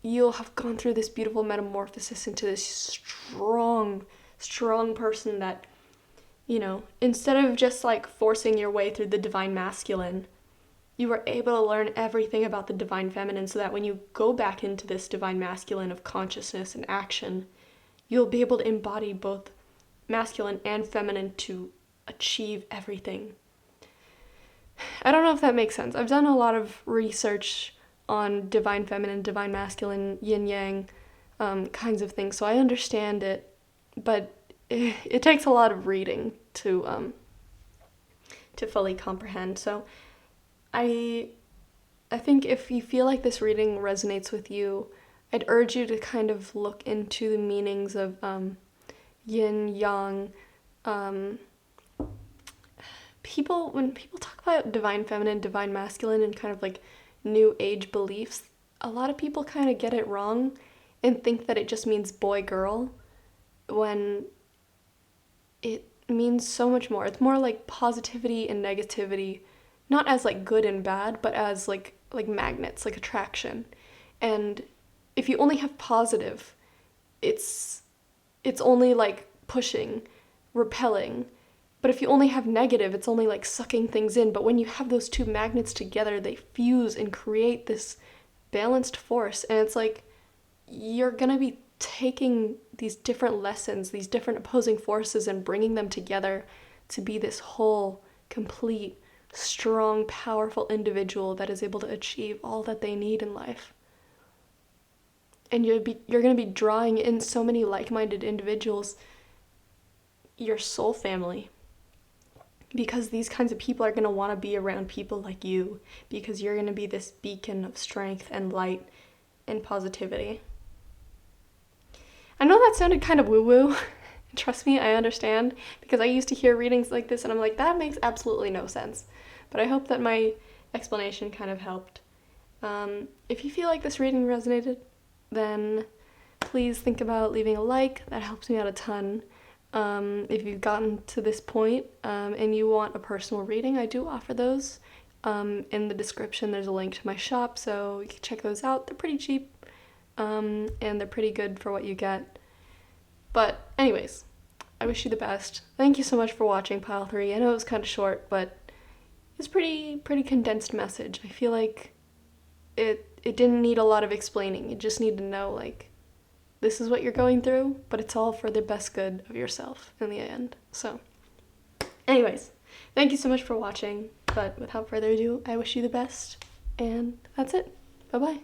You'll have gone through this beautiful metamorphosis into this strong person that, you know, instead of just like forcing your way through the divine masculine, you were able to learn everything about the divine feminine, so that when you go back into this divine masculine of consciousness and action, you'll be able to embody both masculine and feminine to achieve everything. I don't know if that makes sense. I've done a lot of research on divine feminine, divine masculine, yin yang kinds of things, so I understand it, but it takes a lot of reading to fully comprehend. So I think if you feel like this reading resonates with you, I'd urge you to kind of look into the meanings of yin, yang. When people talk about divine feminine, divine masculine, and kind of like new age beliefs, a lot of people kind of get it wrong and think that it just means boy girl, when it means so much more. It's more like positivity and negativity, not as like good and bad, but as like magnets, like attraction. And if you only have positive, it's only like pushing, repelling. But if you only have negative, it's only like sucking things in. But when you have those two magnets together, they fuse and create this balanced force. And it's like you're gonna be taking these different lessons, these different opposing forces, and bringing them together to be this whole, complete, strong, powerful individual that is able to achieve all that they need in life. And you're going to be drawing in so many like-minded individuals, your soul family, because these kinds of people are going to want to be around people like you, because you're going to be this beacon of strength and light and positivity. I know that sounded kind of woo-woo. Trust me, I understand, because I used to hear readings like this and I'm like, that makes absolutely no sense. But I hope that my explanation kind of helped. If you feel like this reading resonated, then please think about leaving a like. That helps me out a ton. If you've gotten to this point and you want a personal reading, I do offer those. In the description there's a link to my shop, so you can check those out. They're pretty cheap, and they're pretty good for what you get. But anyways, I wish you the best. Thank you so much for watching Pile 3. I know it was kind of short, but it's pretty condensed message. I feel like it didn't need a lot of explaining. You just need to know, like, this is what you're going through, but it's all for the best good of yourself in the end. So, anyways, thank you so much for watching. But without further ado, I wish you the best, and that's it. Bye-bye.